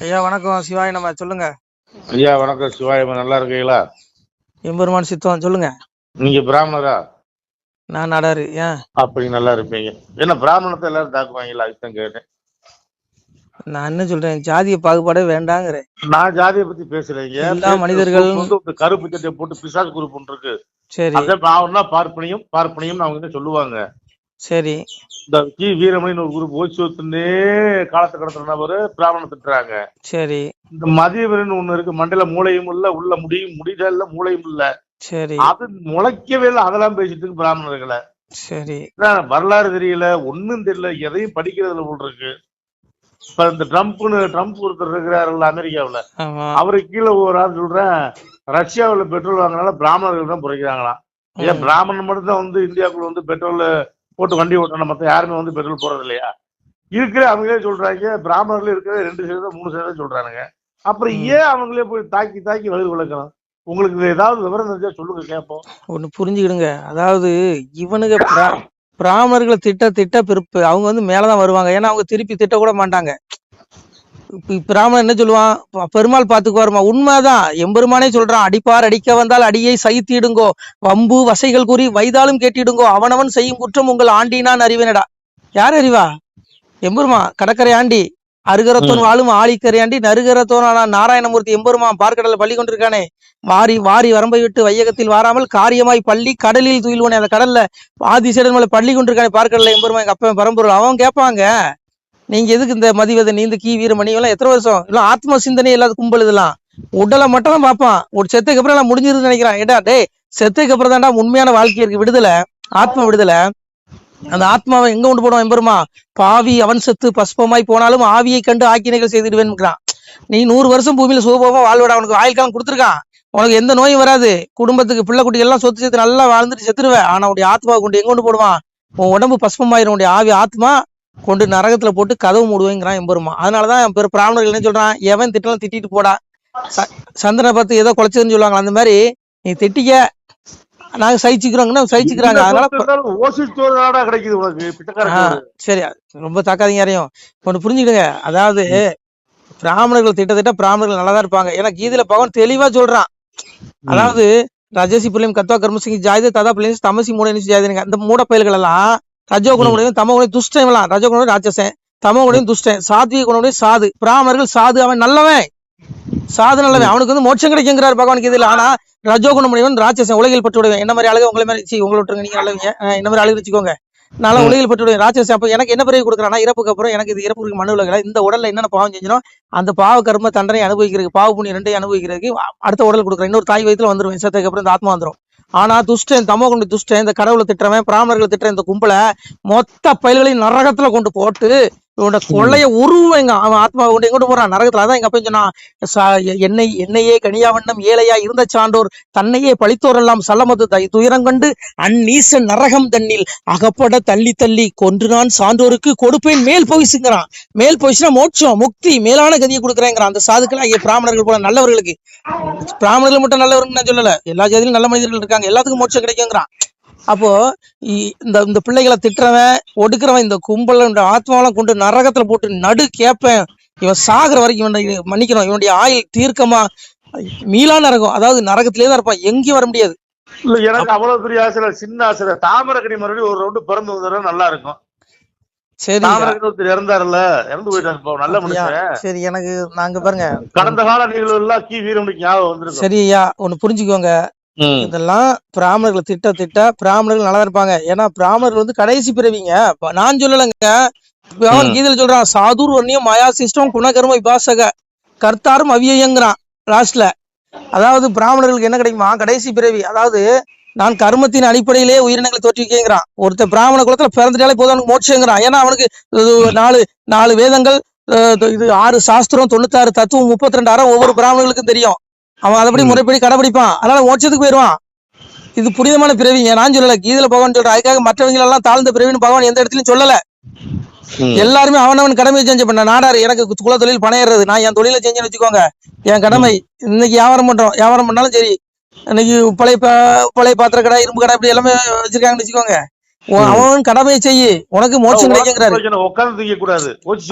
ஐயா வணக்கம். சிவாய நம்ம சொல்லுங்க. ஐயா வணக்கம். சிவாயமா நல்லா இருக்கீங்களா? எம்பெருமான் சித்தம் சொல்லுங்க. நீங்க பிராமணரா? நான் நாடாரு. ஏன் அப்படி நல்லா இருப்பீங்க. என்ன பிராமணத்தை எல்லாரும் தாக்குவாங்களா? அதுதான் கேட்டேன். நான் என்ன சொல்றேன், ஜாதிய பாகுபாடே வேண்டாங்கிறேன். நான் ஜாதியை பத்தி பேசுறேங்க. எல்லா மனிதர்கள் கருப்பு சட்டை போட்டு பிசாசு குரூப் ஒன்று இருக்கு. சரி அதே பாவம்னா பார்ப்பனியும் பார்ப்பனியும் அவங்க என்ன சொல்லுவாங்க. சரி. இந்த கி வீரமணின்னு ஒரு குரூப் ஓய்சோத்துன்னே காலத்தை கடத்துற நபரு பிராமண திட்டுறாங்க. சரி. இந்த மதியவரன் ஒண்ணு இருக்கு, மண்டல மூளையும் இல்ல, உள்ள முடியல மூளையும் இல்ல. சரி. அது முளைக்கவே இல்லை, அதெல்லாம் பேசிட்டு இருக்கு பிராமணர்களை. சரி. வரலாறு தெரியல, ஒன்னும் தெரியல, எதையும் படிக்கிறதுல போல் இருக்கு. இப்ப இந்த ட்ரம்ப் ஒருத்தர் இருக்கிறாருல்ல அமெரிக்காவுல, அவருக்கு கீழே ஒரு ஆள் சொல்றேன், ரஷ்யாவுல பெட்ரோல் வாங்கினால பிராமணர்கள் தான் புரைக்கிறாங்களாம். ஏன் பிராமணன் மட்டும் தான் இந்தியாவுக்குள்ள பெட்ரோல் போட்டு வண்டி ஓட்டணும், மத்த யாருமே பெட்ரோல் போறது இல்லையா? இருக்கிற அவங்களே சொல்றாங்க, பிராமணர்கள் இருக்கிற 2% 3% சொல்றானுங்க. அப்புறம் ஏன் அவங்களே போய் தாக்கி தாக்கி வயிறு விளக்கணும்? உங்களுக்கு ஏதாவது விவரம் தெரிஞ்சா சொல்லுங்க, கேட்போம். ஒண்ணு புரிஞ்சுக்கிடுங்க. அதாவது இவனுங்க பிராமணர்களை திட்ட பிறப்பு அவங்க மேலதான் வருவாங்க. ஏன்னா அவங்க திருப்பி திட்ட கூட மாட்டாங்க. பிராமணன் என்ன சொல்லுவான், பெருமாள் பாத்துக்குவாருமா. உண்மைதான், எம்பெருமானே சொல்றான், அடிப்பார் அடிக்க வந்தால் அடியை சகித்திடுங்கோ, வம்பு வசைகள் கூறி வைதாலும் கேட்டிடுங்கோ, அவனவன் செய்யும் குற்றம் உங்கள் ஆண்டினான் அறிவேனடா. யார் அறிவா? எம்பெருமா கடற்கரை ஆண்டி, அருகரத்தோன் வாழும் ஆழிக்கரையாண்டி நருகரத்தோனான நாராயணமூர்த்தி எம்பெருமா பார்க்கடல பள்ளி கொண்டிருக்கானே. வாரி வாரி வரம்பை விட்டு வையகத்தில் வாராமல் காரியமாய் பள்ளி கடலில் துயில்வனே. அந்த கடல்ல ஆதிசேடன் மேல பள்ளி கொண்டிருக்கானே பார்க்கடல எம்பெருமா, எங்க அப்பா பரம்பொருள். அவன் கேட்பாங்க, நீங்க எதுக்கு இந்த மதிவதை நீந்த கீ வீரமணி எல்லாம் எத்தனை வருஷம் எல்லாம் ஆத்ம சிந்தனை இல்லாத கும்பல் இதெல்லாம். உடலை மட்டும் தான் பார்ப்பான். ஒரு செத்துக்கு அப்புறம் எல்லாம் முடிஞ்சிருன்னு நினைக்கிறான். ஏடா டே, செத்துக்கு அப்புறம் தான்டா உண்மையான வாழ்க்கை இருக்கு, விடுதலை, ஆத்ம விடுதலை. அந்த ஆத்மாவை எங்க கொண்டு போடுவான் எம்பெருமா? பாவி அவன் செத்து பஸ்பமாய் போனாலும் ஆவியை கண்டு ஆக்கினைகள் செய்திடுவேன்கிறான். நீ 100 வருஷம் பூமியில சுகபோகமா வாழ்வடா, உனக்கு ஆயுள்காலம் கொடுத்துருக்கான், உனக்கு எந்த நோயும் வராது, குடும்பத்துக்கு பிள்ளை குட்டி எல்லாம் சொத்து சேர்த்து நல்லா வாழ்ந்துட்டு செத்துருவேன். ஆனா உடைய ஆத்மாவை கொண்டு எங்க கொண்டு போடுவான்? உன் உடம்பு பஸ்பமாயிரும், உடைய ஆவி ஆத்மா கொண்டு நரகத்துல போட்டு கதவு மூடுவேங்கிறான் எம்பெருமா. அதனாலதான் பிராமணர்கள் என்ன சொல்றான், எவன் திட்டலாம் திட்டிட்டு போடா, சந்திரனை பார்த்து ஏதோ குலைச்சதுன்னு சொல்லுவாங்க. அந்த மாதிரி நீ திட்டிக்க, நாங்க சகிச்சுக்கிறோங்கன்னா சகிச்சுக்கிறாங்க. அதனால சரி, ரொம்ப தாக்காதீங்க யாரையும். ஒண்ணு புரிஞ்சுக்கிடுங்க. அதாவது பிராமணர்கள் திட்ட பிராமணர்கள் நல்லாதான் இருப்பாங்க. ஏன்னா கீதையில பகவான் தெளிவா சொல்றான். அதாவது ரஜசி பிள்ளையும் கத்வா கர்மசிங் ஜாயுத ததா பிள்ளைங்க தமசி மூட ஜாயுதனுங்க. அந்த மூட பயல்கள் எல்லாம் ரஜோ குணமுடையும் தமோ குணம் துஷ்டம் எல்லாம். ரஜோ குணம் ராட்சசன், தமோ குணம் துஷ்டன், சாத்விக குணமுடைய சாது. பிராமணர்கள் சாது, அவன் நல்லவன், சாது நல்லவன், அவனுக்கு மோட்சம் கிடைக்குங்கிறார் பகவான் கீதையில. ஆனா ரஜோ குணமுடையவன் ராட்சசன், உலகில் பட்டு விடுவேன். என்ன மாதிரி அழகு உங்களை மாதிரி உங்களை விட்டுருங்க, நீங்க நல்லவங்க, என்ன மாதிரி அழகு வச்சுக்கோங்க, நல்லா உலகில் பட்டு விடுவேன் ராட்சசன். அப்ப எனக்கு என்ன பிறகு கொடுக்குறான்னா, இறப்புக்கு அப்புறம் எனக்கு இது இறப்புக்கு மனு உலகில இந்த உடல்ல என்னென்ன பாவம் செஞ்சோம் அந்த பாவ கர்ம தண்டனை அனுபவிக்கிறதுக்கு, பாவ புண்ணியம் ரெண்டையும் அனுபவிக்கிறதுக்கு அடுத்த உடல் கொடுக்குறேன். இன்னொரு தாய் வயிற்றுல வந்துருவேன், செத்ததுக்கு அப்புறம் இந்த ஆத்மா வந்துடும். ஆனா துஷ்டன், தமோ கொண்டு துஷ்டன், இந்த கடவுளை திட்டுறவன், பிராமணர்களை திட்டுற இந்த கும்பலை மொத்த பயில்களையும் நரகத்துல கொண்டு போட்டு இவனோட கொள்ளைய உருவங்க. அவன் ஆத்மாவை கொண்டு எங்கோட்டு போறான்? நரகத்துல. அதான் எங்க அப்ப சொன்னா, என்னையே கனியாவண்ணம் ஏழையா இருந்த சான்றோர் தன்னையே பழித்தோர் எல்லாம் சல்லமது துயரங்கண்டு அந்நீச நரகம் தண்ணில் அகப்பட தள்ளி தள்ளி கொன்று நான் சான்றோருக்கு கொடுப்பேன் மேல் போயிசுங்கிறான். மேல் போயிச்சுன்னா மோட்சம், முக்தி, மேலான கதியை கொடுக்குறேங்கிறான். அந்த சாதுக்கள் பிராமணர்கள் போல நல்லவர்களுக்கு. பிராமணர்கள் மட்டும் நல்லவர்கள் நான் சொல்லல, எல்லா ஜாதியிலும் நல்ல மனிதர்கள் இருக்காங்க, எல்லாத்துக்கும் மோட்சம் கிடைக்குங்கிறான். அப்போ இந்த பிள்ளைகளை திட்டுறவன் ஒடுக்குறவன் இந்த கும்பல ஆத்மாவெல்லாம் கொண்டு நரகத்துல போட்டு நடு கேட்பேன். இவன் சாகுற வரைக்கும் இவன் மன்னிக்கணும். இவனுடைய ஆயுள் தீர்க்கமா மீளா நரகம், அதாவது நரகத்திலே தான் இருப்பான், எங்கேயும் வர முடியாது. இல்ல எனக்கு அவ்வளவு பெரிய ஆசை, சின்ன ஆசை. தாமரக்கணி மறுபடியும் ஒரு ரவுண்டு பிறந்து வந்தா நல்லா இருக்கும். சரி, இறந்தாருல்ல, இறந்து போயிட்டாங்க, நல்ல மனுஷன். சரி, எனக்கு நாங்க பாருங்க கடந்த கால நிகழ்வு எல்லாம் கி வீரமணிக்கு ஞாபகம் வந்துருக்கு. சரியா, ஒண்ணு புரிஞ்சுக்கோங்க. இதெல்லாம் பிராமணர்களை திட்ட பிராமணர்கள் நல்லா இருப்பாங்க. ஏன்னா பிராமணர்கள் கடைசி பிறவிங்க. நான் சொல்லலைங்க, கீதையில சொல்றான், சாதுர் வன்னியம் மாயா சிஸ்டம் குணகர்ம விபாசக கர்த்தாரும் அவியங்கிறான் லாஸ்ட்ல. அதாவது பிராமணர்களுக்கு என்ன கிடைக்குமா? கடைசி பிறவி. அதாவது நான் கர்மத்தின் அடிப்படையிலே உயிரினங்களை தோற்றுவிக்கிறான். ஒருத்தர் பிராமண குலத்துல பிறந்துட்டாலே போதும் அவனுக்கு மோட்சங்கிறான். ஏன்னா அவனுக்கு 4 வேதங்கள், இது 6 சாஸ்திரம், 96 தத்துவம், 32 அறம் ஒவ்வொரு பிராமணர்களுக்கும் தெரியும். அவன் அதைப்படி முறைப்படி கடைபிடிப்பான், அதனால மோட்சத்துக்கு போயிடுவான். இது புனிதமான பிறவிங்க. நான் சொல்லல, கீதையில பகவான் சொல்றேன். அதுக்காக மற்றவங்க எல்லாம் தாழ்ந்த பிறவின்னு பகவான் எந்த இடத்துலயும் சொல்லல. எல்லாருமே அவனவன் கடமையை செஞ்சு பண்ண. நாடாரு எனக்கு குல தொழில் பணம் ஏறுறது, நான் என் தொழிலை செஞ்சுன்னு வச்சுக்கோங்க, என் கடமை. இன்னைக்கு வியாபாரம் பண்றோம், வியாபாரம் பண்ணாலும் சரி, இன்னைக்கு பழைய பாத்திர கடை, இரும்பு கடை, இப்படி எல்லாமே வச்சிருக்காங்கன்னு வச்சுக்கோங்க. அவன் கடமையை செய்யு, உனக்கு மோட்சம் கிடைக்குங்கிறாரு. உட்கார்ந்து திங்க கூடாது,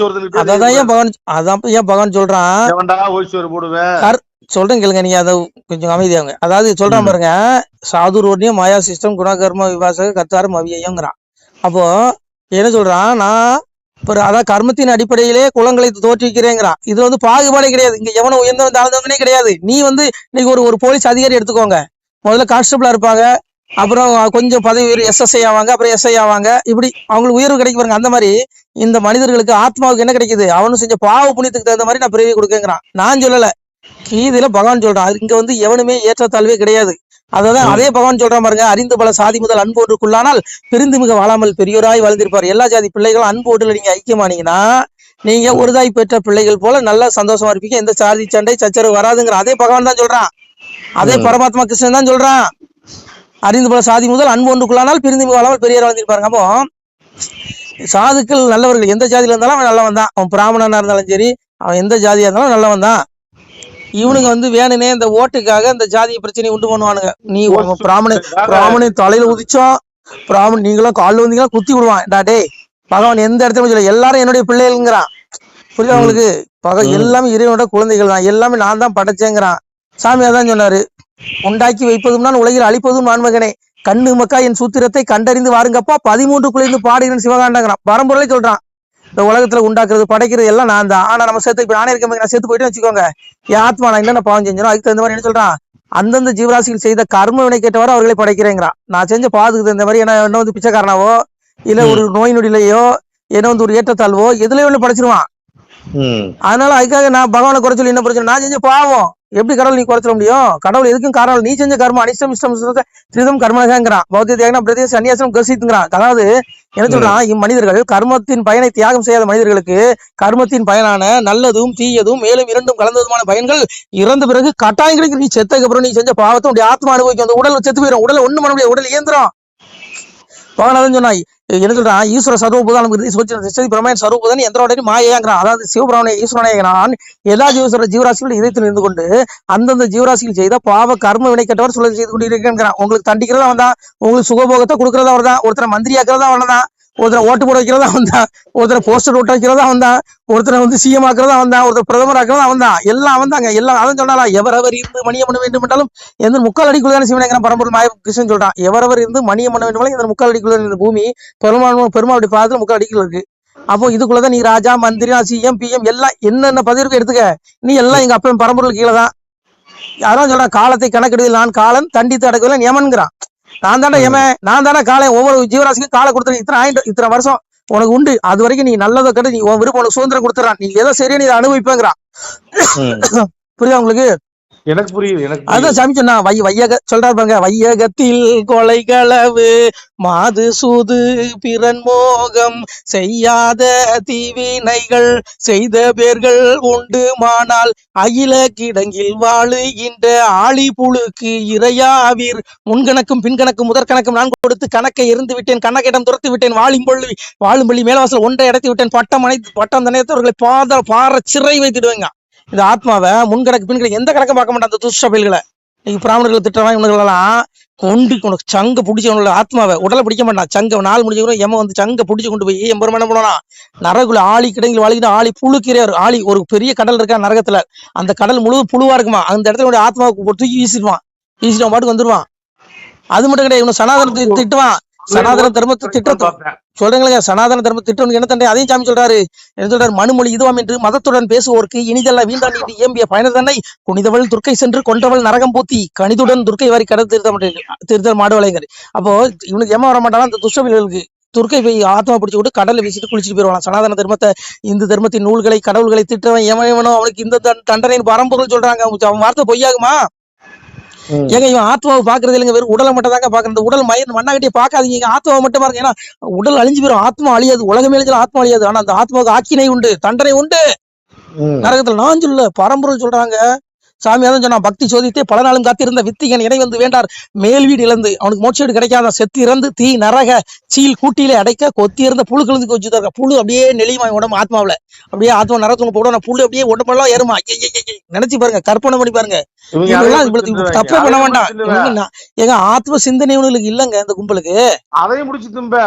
அதான் ஏன் பகவான் சொல்றான். சொல்றேன் கேளுங்க, நீங்க அதை கொஞ்சம் அமைதியாங்க. அதாவது சொல்றான் பாருங்க, சாதுரோன்யம் மாயா சிஸ்டம் குணகர்ம விபாசக கத்தாரம் அவியங்கிறான். அப்போ என்ன சொல்றான், நான் அதான் கர்மத்தின் அடிப்படையிலே குலங்களை தோற்றுவிக்கிறேங்கிறான். இது வந்து பாகுபாடே கிடையாது. இங்க எவனும் உயர்ந்தவன் தாழ்ந்தவனே கிடையாது. நீ வந்து இன்னைக்கு ஒரு போலீஸ் அதிகாரி எடுத்துக்கோங்க. முதல்ல கான்ஸ்டபிளா இருப்பாங்க, அப்புறம் கொஞ்சம் பதவி உயர்வு SSI ஆவாங்க, அப்புறம் SI ஆவாங்க. இப்படி அவங்களுக்கு உயர்வு கிடைக்க பாருங்க. அந்த மாதிரி இந்த மனிதர்களுக்கு ஆத்மாவுக்கு என்ன கிடைக்குது, அவனு செஞ்ச பாவ புண்ணியத்துக்கு தகுந்த மாதிரி நான் பிறவி கொடுக்கேங்கிறான். நான் சொல்லல, கீதையில பகவான் சொல்றான். இங்க வந்து எவனுமே ஏற்றத்தாழ்வே கிடையாது. அதான் அதே பகவான் சொல்றான் பாருங்க, அறிந்து பல சாதி முதல் அன்பு ஒன்றுக்குள்ளானால் பிரிந்து மிக வாழாமல் பெரியோராய் வாழ்ந்திருப்பார். எல்லா ஜாதி பிள்ளைகளும் அன்பு ஒன்றுல நீங்க ஐக்கியமானீங்கன்னா நீங்க ஒரு தாய் பெற்ற பிள்ளைகள் போல நல்லா சந்தோஷமா இருப்பீங்க. எந்த சாதி சண்டை சச்சரவு வராதுங்கிற அதே பகவான் தான் சொல்றான். அதே பரமாத்மா கிருஷ்ணன் தான் சொல்றான். அறிந்து பல சாதி முதல் அன்பு ஒன்றுக்குள்ளானால் பிரிந்து மிக வாழாமல் பெரியோர் வாழ்ந்திருப்பாருங்க. அப்போ சாதுக்கள் நல்லவர்கள், எந்த ஜாதியில இருந்தாலும் அவன் நல்லவன் தான். அவன் பிராமணனா இருந்தாலும் சரி, அவன் எந்த ஜாதியா இருந்தாலும் நல்லவன் தான். இவனுங்க வந்து வேணுனே இந்த ஓட்டுக்காக இந்த ஜாதிய பிரச்சனையை உண்டு பண்ணுவானுங்க. நீ பிராமண தலையில உதிச்சோம், பிராமணன் நீங்களும் காலில் வந்தீங்கன்னா குத்தி விடுவான். டே பகவான் எந்த இடத்துல சொல்ல, எல்லாரும் என்னுடைய பிள்ளைகள்ங்கிறான். புரியுதா உங்களுக்கு? எல்லாமே இறைவனோட குழந்தைகள் தான், எல்லாமே நான் தான் படைச்சேங்கிறான். சாமி அதான் சொன்னாரு, உண்டாக்கி வைப்பதும் நான் உலகில் அழிப்பதும் நான் மகனே, கண்ணு மக்கா என் சூத்திரத்தை கண்டறிந்து வாருங்கப்பா 13 குளிர்ந்து பாடுகிறேன் சிவகாண்டாங்கிறான். பரம்பொருளை சொல்றான். இந்த உலகத்துல உண்டாக்குறது படைக்கிறது எல்லாம் நான் தான். ஆனா நம்ம சேர்த்து இப்ப நானே இருக்க நான் சேர்த்து போயிட்டு வச்சுக்கோங்க, என் ஆத்மா நான் என்னென்ன பாவம் செஞ்சோம் அதுக்கு தகுந்த மாதிரி என்ன சொல்றான், அந்தந்த ஜீவராசிகள் செய்த கர்ம வினை கேட்டவாறு அவர்களை படைக்கிறேங்கிறான். நான் செஞ்ச பாதுக்கு தகுந்த மாதிரி என்ன வந்து பிச்சைக்காரனாவோ இல்ல ஒரு நோய் நொடியிலையோ என்ன வந்து ஒரு ஏற்றத்தாழ்வோ எதுலயோ ஒண்ணு படைச்சிருவான். அதனால அதுக்காக நான் பகவானை குறை சொல்லி என்ன பிரச்சனை, நான் செஞ்ச பாவம் எப்படி கடவுள் நீ குறைச்சிட முடியும்? கடவுள் எதுக்கும் காரணம், நீ செஞ்ச கர்மம் அனிஷ்டம் இஷ்டம் திரிதம் கர்மங்கிறான். பௌத்த தியாகம் பிரதேச சன்னியாசம் கசித்துங்கிறான். அதாவது என்ன சொல்றான், இம்மனிதர்கள் கர்மத்தின் பயனை தியாகம் செய்யாத மனிதர்களுக்கு கர்மத்தின் பயனான நல்லதும் தீயதும் மேலும் இரண்டும் கலந்ததுமான பயன்கள் இறந்த பிறகு கட்டாயம் கிடைக்கும். நீ செத்ததுக்கு அப்புறம் நீ செஞ்ச பாவத்தை உடைய ஆத்மா அனுபவிக்கும். அந்த உடல் செத்து போயிடும். உடல் ஒண்ணு பண்ண முடியாது, உடல் இயந்திரம். பகவான் சொன்னாய் என்ன சொல்றான், ஈஸ்வர சர்வபூதானம் பிரமேன் சர்வபூதன் எந்திரோட மாயேங்கிறான். அதாவது சிவபிரமண ஈஸ்வரனான் எல்லா ஜீவராசிகளும் இதயத்தில் இருந்து கொண்டு அந்தந்த ஜீவராசிகள் செய்த பாவ கர்ம வினை கட்டவர் சொல்ல செய்து கொண்டு இருக்கிறான். உங்களுக்கு தண்டிக்கிறதா வந்தான், உங்களுக்கு சுகபோகத்தை கொடுக்கறதா அவர்தான், ஒருத்தரை மந்திரியாக்குறதா அவன்தான், ஒருத்தரை ஓட்டு போட வைக்கிறதா வந்தான், ஒருத்தரை போஸ்டர் ஓட்ட வைக்கிறதா வந்தான், ஒருத்தரை வந்து CM ஆக்குறதா வந்தான், ஒருத்தர் பிரதமர் ஆக்குறதா வந்தான். எல்லாம் வந்தாங்க. எல்லாம் அதான் சொன்னாலா, எவரவர் இருந்து மணியம் பண்ண வேண்டும் என்றாலும் எந்த முக்கால் அடிக்குள்ளான சிவனேங்கிற பரம்பொருள் மாய கிருஷ்ணன் சொல்றான். எவரவர் இருந்து மணியம் பண்ண வேண்டும் இந்த முக்கால் அடிக்குள்ள இந்த பூமி பெருமாளுடைய பாதத்துல முக்கால் அடிக்குள்ள இருக்கு. அப்போ இதுக்குள்ளதான் நீ ராஜா மந்திரி CM PM எல்லாம் என்னென்ன பதவி இருக்கு எடுத்துக்க, நீ எல்லாம் எங்க அப்பன் பரம்பொருள் கீழே தான். யாரும் சொல்றான், காலத்தை கணக்கெடுவில் நான் காலன் தண்டித்து அடக்குவதில் யமன்கிறான். நான் தானே யமன், நான் தானே காலை. ஒவ்வொரு ஜீவராசிக்கும் காலை கொடுத்துறேன். இத்தனை வருஷம் உனக்கு உண்டு, அது வரைக்கும் நீ நல்லதை கட்டு, நீ உன் விருப்பம் உனக்கு சுதந்திரம் கொடுத்துறான், நீ எதோ சரியா நீ இதை அனுபவிப்பேங்கிறான். புரியுதா உங்களுக்கு? எனக்கு புரியுது. அதான் சாமி சொன்னா சொல்றாரு பாருங்க, வையகத்தில் கொலை களவு மாது சூது பிறன் மோகம் செய்யாத தீவினைகள் செய்த பேர்கள் உண்டுமானால் அகில கிடங்கில் வாழுகின்ற ஆளி புழுக்கு இறையாவீர் முன்கணக்கும் பின்கணக்கும் முதற்கணக்கும் நான் கொடுத்து கணக்கை இருந்து விட்டேன், கணக்கிடம் துரத்து விட்டேன், வாழும்பள்ளி மேலவாசல் ஒன்றை அடைத்து விட்டேன், பட்டம் தனையத்தவர்களை பார சிறை வைத்துடுவேங்க. இந்த ஆத்மாவை முன்கணக்கு பின்கணக்கு எந்த கணக்கும் பார்க்க மாட்டான். அந்த துஷ்டபைல்களை இன்னைக்கு பிராமணர்கள் திட்டமா இவனுங்களெல்லாம் கொண்டு உனக்கு சங்க பிடிச்சவங்கள ஆத்மாவை உடலை பிடிக்க மாட்டான். சங்க நாள் முடிஞ்சவங்களும் எம வந்து சங்க பிடிச்சு கொண்டு போய் எம்பெருமான் என்ன பண்ணுவானா, நரகுல ஆளி கிடங்கில் வாழ்கிட்டு ஆளி புழுக்கிறார். ஆளி ஒரு பெரிய கடல் இருக்கா நரகத்துல, அந்த கடல் முழுவதும் புழுவா இருக்குமா, அந்த இடத்துல ஆத்மாவுக்கு தூக்கி வீசிடுவான் பாட்டுக்கு வந்துருவான். அது மட்டும் கிடையாது, இவனு சனாதனத்தை திட்டுவான். சனாதன தர்மத்தை திட்டத்தை சொல்றீங்களா, சனாதன தர்ம திட்டம் என்ன தண்டை அதையும் சாமி சொல்றாரு. என்ன சொல்றாரு, மனுமொழி இதுவாம் என்று மதத்துடன் பேசுவோருக்கு இனிதல்ல வீண்டான் நீட்டி ஏம்பிய பயண தன்னை குனிதவள் துர்க்கை சென்று கொண்டவள் நரகம் பூத்தி கணிதுடன் துர்க்கை வாரி கடல் திருத்தல் மாடுவலைங்கிறது. அப்போ இவனுக்கு ஏமா வர மாட்டானா, அந்த துஷ்டவில்களுக்கு துர்க்கை போய் ஆத்மா பிடிச்சு விட்டு கடலை வீசிட்டு குளிச்சுட்டு போயிடுவான். சனாதன தர்மத்தை இந்து தர்மத்தின் நூல்களை கடவுள்களை திட்டவன் ஏமனோ அவனுக்கு இந்த தண்டனை பரம்பொருள் சொல்றாங்க. அவன் வார்த்தை பொய்யாகுமா? ஏங்க இவன் ஆத்மாவை பாக்குறது இல்லைங்க, வெறும் உடலை மட்டும் தாங்க பாக்குறது. உடல் மண்ணாகட்டியே பாக்காதீங்க, ஆத்மாவை மட்டும் பாருங்க. ஏன்னா உடல் அழிஞ்சு போயிடும், ஆத்மா அழியாது. உலகமே அழிஞ்சாலும் ஆத்மா அழியாது. ஆனா அந்த ஆத்மாவுக்கு ஆக்கினை உண்டு, தண்டனை உண்டு நரகத்துல. நான் சொல்ல பரம்பொருள் சொல்றாங்க. சாமி அதான் சொன்னா, பக்தி சோதித்தே பல நாளும் காத்திருந்த வித்திகன் இணை வந்து வேண்டார் மேல் வீடு இழந்து. அவனுக்கு மோட்ச வீடு கிடைக்காத, செத்து இறந்து தீ நரக சீல் கூட்டிலே அடைக்க கொத்தி இருந்த புழு கிழந்து வச்சுருக்க. புழு அப்படியே நெளியுமா உடம்பு ஆத்மாவில, அப்படியே ஆத்மா நரத்துவங்க போட புழு அப்படியே உடம்பெல்லாம் ஏறுமா. நினைச்சு பாருங்க, கற்பனை பண்ணி பாருங்க. தப்பே பண்ண வேண்டாம். ஏங்க ஆத்ம சிந்தனை இவனுக்கு இல்லங்க இந்த கும்பலுக்கு. அதையும் முடிச்சு தும்ப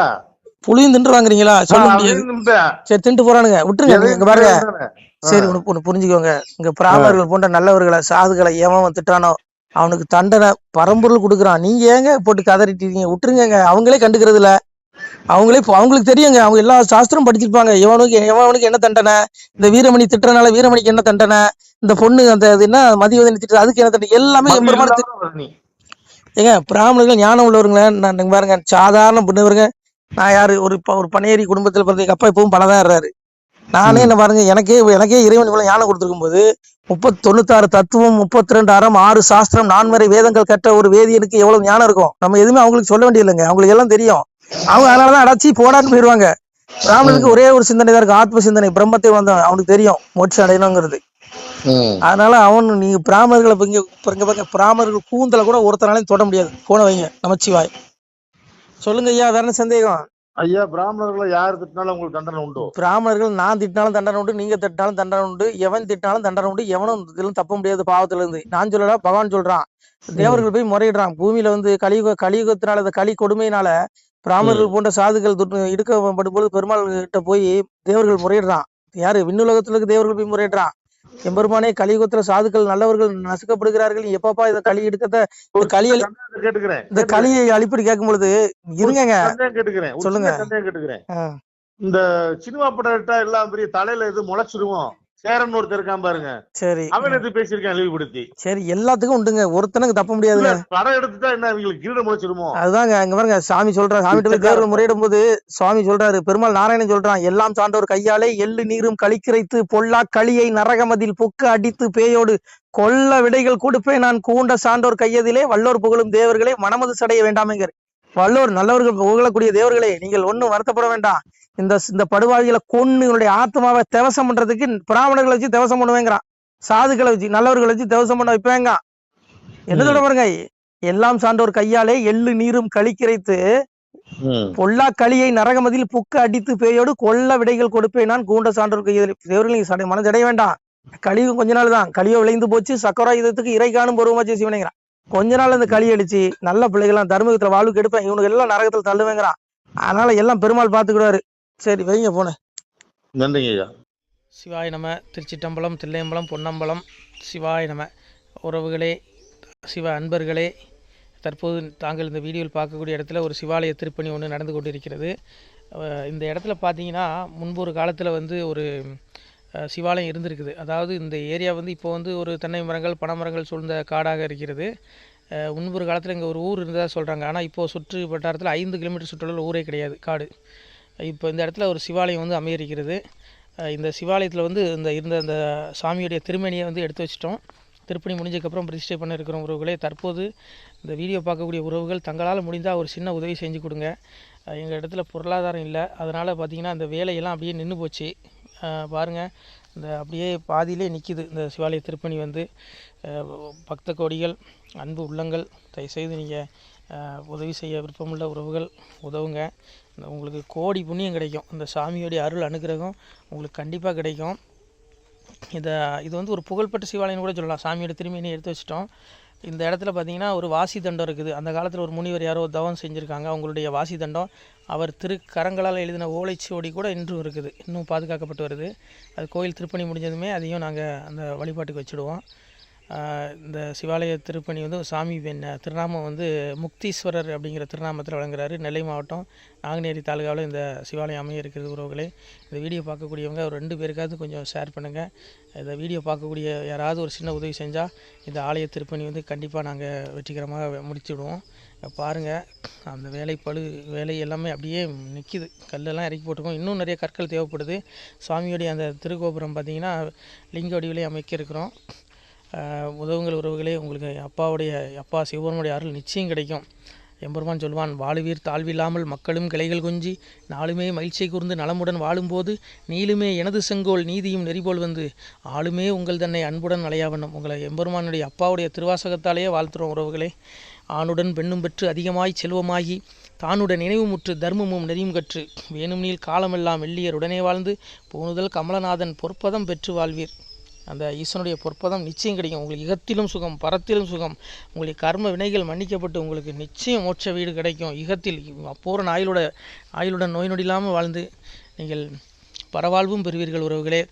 புளியும் தின்று வாங்குறீங்களா? சொல்ல முடியாது. சரி தின்ட்டு போறானுங்க, விட்டுருங்க. இங்க பாருங்க, சரி ஒண்ணு புரிஞ்சுக்கோங்க. இங்க பிராமணர்கள் போன்ற நல்லவர்களை சாதுகளை எவன் திட்டானோ அவனுக்கு தண்டனை பரம்பொருள் கொடுக்குறான். நீங்க ஏங்க போட்டு கதறிட்டீங்க? விட்டுருங்க. அவங்களே கண்டுக்கிறது இல்ல. அவங்களுக்கு தெரியுங்க, அவங்க எல்லா சாஸ்திரம் படிச்சிருப்பாங்க. எவனுக்கு என்ன தண்டனை, இந்த வீரமணி திட்டுறனால வீரமணிக்கு என்ன தண்டனை, இந்த பொண்ணு அந்த என்ன மதிவதனி திட்டு அதுக்கு என்ன தண்டனை, எல்லாமே எம்பெருமான. ஏங்க பிராமணர்கள் ஞானம் உள்ளவருங்களே. நான் பாருங்க, சாதாரண பண்ணவருங்க. நான் யாரு, ஒரு பனையேறி குடும்பத்துல பிறந்த எங்க அப்பா இப்பவும் பலதான் இருறாரு. நானே என்ன பாருங்க, எனக்கே இறைவன் இவ்வளவு ஞானம் கொடுத்துருக்கும் போது 96 தத்துவம் 32 அறம் 6 சாஸ்திரம் 4 வேதங்கள் கற்ற ஒரு வேதியனுக்கு எவ்வளவு ஞானம் இருக்கும். நம்ம எதுவுமே அவங்களுக்கு சொல்ல வேண்டிய இல்லைங்க, அவங்களுக்கு எல்லாம் தெரியும். அவங்க அதனாலதான் அடைச்சி போடான்னு போயிடுவாங்க. பிராமணனுக்கு ஒரே ஒரு சிந்தனை தான் இருக்கும், ஆத்ம சிந்தனை. பிரம்மத்தை வந்தவன் அவனுக்கு தெரியும் மோட்சம் அடையணுங்கிறது. அதனால நீங்க பிராமணர்களை பாருங்க, பிராமணர்கள் கூந்தல கூட ஒருத்தனாலையும் தொட முடியாது. போன வைங்க. நமச்சிவாய். சொல்லுங்க ஐயா, வேற என்ன சந்தேகம்? ஐயா, பிராமணர்களை யார் திட்டினாலும் உங்களுக்கு தண்டனை உண்டு? பிராமணர்கள் நான் திட்டினாலும் தண்டனை உண்டு, நீங்க திட்டினாலும் தண்டனை உண்டு, எவன் திட்டினாலும் தண்டனை உண்டு. எவனும் இதெல்லாம் தப்ப முடியாது பாவத்துல இருந்து. நான் சொல்லல, பகவான் சொல்றான். தேவர்கள் போய் முறையிடுறான். பூமியில வந்து கலியுகத்தினால, இந்த களி கொடுமையினால பிராமணர்கள் போன்ற சாதுகள் இடுக்கப்படும் போது பெருமாள் கிட்ட போய் தேவர்கள் முறையிடுறான். யாரு? விண்ணுலகத்துல இருக்க தேவர்கள் போய் முறையிடுறான். எம்பெருமானே, கலியுகத்துல சாதுக்கள் நல்லவர்கள் நசுக்கப்படுகிறார்கள், எப்பப்பா இதை களி எடுக்கத இந்த களியை அழிப்படி கேட்கும் பொழுது இருங்க. சொல்லுங்க. இந்த சினிமா படம் எல்லாம் பெரிய தலையில எது முளைச்சிருவோம், சேரன் ஒருத்தர் இருக்கான் பாருங்க. சரி, அவன் எது பேசியிருக்கான் இழிவுபடுத்தி. சரி, எல்லாத்துக்கும் உண்டுங்க, ஒருத்தனுக்கு தப்ப முடியாதுங்க. படம் எடுத்துட்டா என்ன அவங்களுக்கு கிரீடம் முளைச்சிருமோ? அதுதாங்க. அங்க பாருங்க, சாமி சொல்றாரு. சாமிகிட்ட போய் தேவர்கள் முறையிடும் போது சுவாமி சொல்றாரு, பெருமாள் நாராயணன் சொல்றான், எல்லாம் சான்றோர் கையாலே எள்ளு நீரும் களிக்கிரைத்து பொல்லா களியை நரகமதில் புக்க அடித்து பேயோடு கொல்ல விடைகள் கொடுப்பேன் நான் கூண்ட சான்றோர் கையதிலே வல்லோர் புகழும் தேவர்களே மனமது சடைய வேண்டாமேங்கர். வல்லோர் நல்லவர்கள் புகழக்கூடிய தேவர்களே, நீங்கள் ஒன்னும் வருத்தப்பட வேண்டாம். இந்த படுவாவிகளை கொன்னு என்னுடைய ஆத்மாவை தேவசம் பண்றதுக்கு பிராமணர்களை வச்சு தேவசம் பண்ணுவேங்கிறான். சாதுக்களை வச்சு நல்லவர்களை வச்சு தேவசம் பண்ண வைப்பேங்க. என்ன சொல்ல பாருங்க, எல்லாம் சான்றோர் கையாலே எள்ளு நீரும் களிக்கிரைத்து பொல்லா களியை நரகமதில் புக்க அடித்து பேயோடு கொல்ல விடைகள் கொடுப்பேன் நான் கூண்ட சான்றோர் கையில். தேவர்கள் மனதடைய வேண்டாம். கலியும் கொஞ்ச நாள் தான். கலியோ விளைந்து போச்சு, சக்கரா இதத்துக்கு இறை காணும் பருவமாச்சு சிவனைங்கிறான். கொஞ்ச நாள் இந்த களி அடிச்சு நல்ல பிள்ளைகள்லாம் தர்மகத்துல வாழ்வுக்கு எடுப்பேன், இவனுக்கு எல்லாம் நரகத்துல தள்ளுவேங்கிறான். அதனால எல்லாம் பெருமாள் பாத்துக்கிடுவாரு. சரி வைங்க போன. நன்றிங்க ஐயா. சிவாய நம. திருச்சிட்டம்பலம், தில்லையம்பலம், பொன்னம்பலம். சிவாய நம. உறவுகளே, சிவ அன்பர்களே, தற்போது தாங்கள் இந்த வீடியோவில் பார்க்கக்கூடிய இடத்துல ஒரு சிவாலய திருப்பணி ஒன்று நடந்து கொண்டிருக்கிறது. இந்த இடத்துல பார்த்தீங்கன்னா முன்பு ஒரு காலத்தில் வந்து ஒரு சிவாலயம் இருந்திருக்குது. அதாவது இந்த ஏரியா வந்து இப்போ வந்து ஒரு தென்னை மரங்கள் பனைமரங்கள் சூழ்ந்த காடாக இருக்கிறது. முன்பொரு காலத்தில் இங்கே ஒரு ஊர் இருந்ததாக சொல்கிறாங்க. ஆனால் இப்போது சுற்று வட்டாரத்தில் 5 கிலோமீட்டர் சுற்றுலா ஊரே கிடையாது, காடு. இப்போ இந்த இடத்துல ஒரு சிவாலயம் வந்து அமையிருக்கிறது. இந்த சிவாலயத்தில் வந்து இருந்த அந்த சாமியுடைய திருமணியை வந்து எடுத்து வச்சிட்டோம். திருப்பணி முடிஞ்சதுக்கப்புறம் பிரதிஷ்டை பண்ண இருக்கிற உறவுகளே, தற்போது இந்த வீடியோ பார்க்கக்கூடிய உறவுகள் தங்களால் முடிந்தால் ஒரு சின்ன உதவி செஞ்சு கொடுங்க. எங்கள் இடத்துல பொருளாதாரம் இல்லை, அதனால் பார்த்திங்கன்னா அந்த வேலையெல்லாம் அப்படியே நின்று போச்சு. பாருங்கள், இந்த அப்படியே பாதியிலே நிற்கிது இந்த சிவாலய திருப்பணி வந்து. பக்த கோடிகள், அன்பு உள்ளங்கள், தயவுசெய்து நீங்கள் உதவி செய்ய விருப்பமுள்ள உறவுகள் உதவுங்க. உங்களுக்கு கோடி புண்ணியம் கிடைக்கும். இந்த சாமியோடைய அருள் அனுகிரகம் உங்களுக்கு கண்டிப்பாக கிடைக்கும். இது வந்து ஒரு புகழ்பெற்ற சிவாலயம்னு கூட சொல்லலாம். சாமியோட திருமணியை எடுத்து வச்சிட்டோம். இந்த இடத்துல பார்த்திங்கன்னா ஒரு வாசி தண்டம் இருக்குது. அந்த காலத்தில் ஒரு முனிவர் யாரோ தவம் செஞ்சுருக்காங்க. அவங்களுடைய வாசி தண்டம் அவர் திருக்கரங்களால் எழுதின ஓலைச்சுவடி கூட இன்றும் இருக்குது, இன்னும் பாதுகாக்கப்பட்டு வருது. அது கோயில் திருப்பணி முடிஞ்சதுமே அதையும் நாங்கள் அந்த வழிபாட்டுக்கு வச்சுடுவோம். இந்த சிவாலய திருப்பணி வந்து சாமி திருநாமம் வந்து முக்தீஸ்வரர் அப்படிங்கிற திருநாமத்தில் வழங்குறாரு. நெல்லை மாவட்டம் நாங்குநேரி தாலுகாவில் இந்த சிவாலயம் அமைய இருக்கிறது. உறவுகளே, இந்த வீடியோ பார்க்கக்கூடியவங்க ஒரு 2 பேருக்காவது கொஞ்சம் ஷேர் பண்ணுங்கள். இந்த வீடியோ பார்க்கக்கூடிய யாராவது ஒரு சின்ன உதவி செஞ்சால் இந்த ஆலய திருப்பணி வந்து கண்டிப்பாக நாங்கள் வெற்றிகரமாக முடிச்சுடுவோம். பாருங்கள், அந்த வேலை எல்லாமே அப்படியே நிற்கிது. கல்லெல்லாம் இறக்கி போட்டிருக்கோம். இன்னும் நிறைய கற்கள் தேவைப்படுது. சுவாமியோடைய அந்த திருக்கோபுரம் பார்த்திங்கன்னா லிங்க வடிவிலே அமைக்க இருக்கிறோம். உதவுங்கள் உறவுகளே. உங்களுக்கு அப்பா சிவபெருமானுடைய அருள் நிச்சயம் கிடைக்கும். எம்பெருமான் சொல்வான், வாழுவீர் தாழ்வில்லாமல் மக்களும் கிளைகள் கொஞ்சி நாளுமே மகிழ்ச்சியை கூர்ந்து நலமுடன் வாழும்போது நீளுமே எனது செங்கோல் நீதியும் நெறிபோல் வந்து ஆளுமே உங்கள் தன்னை அன்புடன் அலையாவண்ணம். உங்களை எம்பெருமானுடைய அப்பாவுடைய திருவாசகத்தாலேயே வாழ்த்துறோம் உறவுகளே. ஆணுடன் பெண்ணும் பெற்று அதிகமாய் செல்வமாகி தானுடன் நினைவுமுற்று தர்மமும் நெறியும் கற்று வேணும் நீள் காலமெல்லாம் வெள்ளியர் உடனே வாழ்ந்து போனுதல் கமலநாதன் பொற்பதம் பெற்று வாழ்வீர். அந்த ஈசனுடைய பொற்பதம் நிச்சயம் கிடைக்கும். உங்களுக்கு இகத்திலும் சுகம், பரத்திலும் சுகம். உங்களுக்கு கர்ம வினைகள் மன்னிக்கப்பட்டு உங்களுக்கு நிச்சயம் மோட்ச வீடு கிடைக்கும். இகத்தில் பூரண ஆயுளுடன் நோய் நொடி இல்லாமல் வாழ்ந்து நீங்கள் பரவாழ்வும் பெறுவீர்கள் உறவுகளே.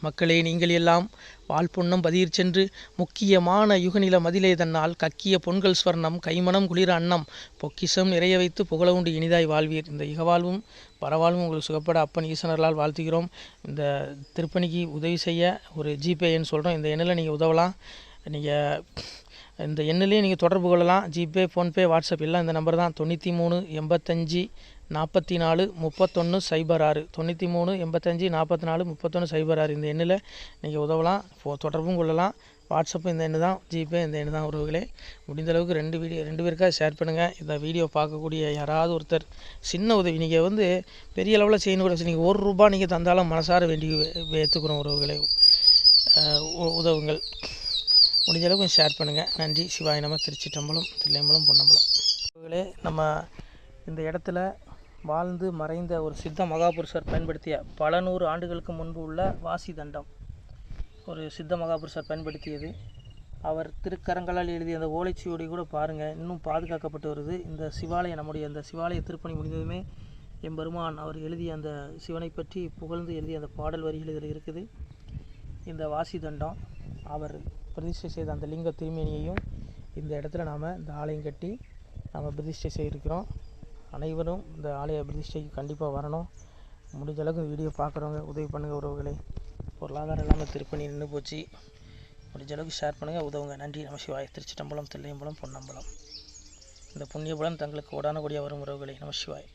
மக்களே, நீங்கள் எல்லாம் வாழ்பொன்னம் பதியிற் சென்று முக்கியமான யுகநில மதிலே தன்னால் கக்கிய பொன்கள் ஸ்வர்ணம் கைமணம் குளிர அன்னம் பொக்கிஷம் நிறைய வைத்து புகழ உண்டு இனிதாய் வாழ்வீர். இந்த இகவாழ்வும் பரவாழ்வும் உங்களுக்கு சுகப்பட அப்பன் ஈசனர்களால் வாழ்த்துகிறோம். இந்த திருப்பணிக்கு உதவி செய்ய ஒரு ஜிபே எண் சொல்கிறோம். இந்த எண்ணில் நீங்கள் உதவலாம். நீங்கள் இந்த எண்ணிலே நீங்கள் தொடர்பு கொள்ளலாம். ஜிபே, ஃபோன்பே, வாட்ஸ்அப் எல்லாம் இந்த நம்பர் தான். 93 85 44 31 06 93 85 44 31 06 இந்த எண்ணில் நீங்கள் உதவலாம், தொடர்பும் கொள்ளலாம். வாட்ஸ்அப்பும் இந்த எண்ணு தான், ஜிபே இந்த எண்ணு தான் உறவுகளே. முடிந்த அளவுக்கு ரெண்டு பேருக்காக ஷேர் பண்ணுங்கள். இந்த வீடியோ பார்க்கக்கூடிய யாராவது ஒருத்தர் சின்ன உதவி, நீங்கள் பெரிய அளவில் செய்யணும் கூட, நீங்கள் ₹1 நீங்கள் தந்தாலும் மனசார வேண்டி ஏற்றுக்கிறோம் உறவுகளே. உதவுங்கள். முடிஞ்ச அளவுக்கு ஷேர் பண்ணுங்கள். நன்றி. சிவாய நம. திருச்சிற்றம்பலம், தில்லையம்பலம், பொன்னம்பலம். உறவுகளே, நம்ம இந்த இடத்துல வாழ்ந்து மறைந்த ஒரு சித்த மகாபுருஷர் பயன்படுத்திய பல 100 ஆண்டுகளுக்கு முன்பு உள்ள வாசி தண்டம் ஒரு சித்த மகாபுருஷர் பயன்படுத்தியது. அவர் திருக்கரங்களால் எழுதிய அந்த ஓலைச்சுவடி கூட பாருங்கள், இன்னும் பாதுகாக்கப்பட்டு வருது. இந்த சிவாலயம், நம்முடைய அந்த சிவாலய திருப்பணி முடிந்ததுமே எம்பெருமான் அவர் எழுதிய அந்த சிவனை பற்றி புகழ்ந்து எழுதிய அந்த பாடல் வரிகள் இதில் இருக்குது. இந்த வாசி தண்டம் அவர் பிரதிஷ்டை செய்த அந்த லிங்க திருமேனியையும் இந்த இடத்துல நாம் இந்த ஆலயம் கட்டி நாம் பிரதிஷ்டை செய்திருக்கிறோம். அனைவரும் இந்த ஆலய பிரதிஷ்டைக்கு கண்டிப்பாக வரணும். முடிஞ்ச அளவுக்கு வீடியோ பார்க்குறவங்க உதவி பண்ணுங்கள் உறவுகளை. பொருளாதாரம் இல்லாமல் திருப்பணி நின்று போச்சு. முடிஞ்ச அளவுக்கு ஷேர் பண்ணுங்கள், உதவுங்க. நன்றி. நம சிவாய. திருச்சிற்றம்பலம், தில்லையம்பலம், பொன்னம்பலம். இந்த புண்ணிய பலன் தங்களுக்கு உடான கூடிய வரும் உறவுகளை. நம சிவாய்.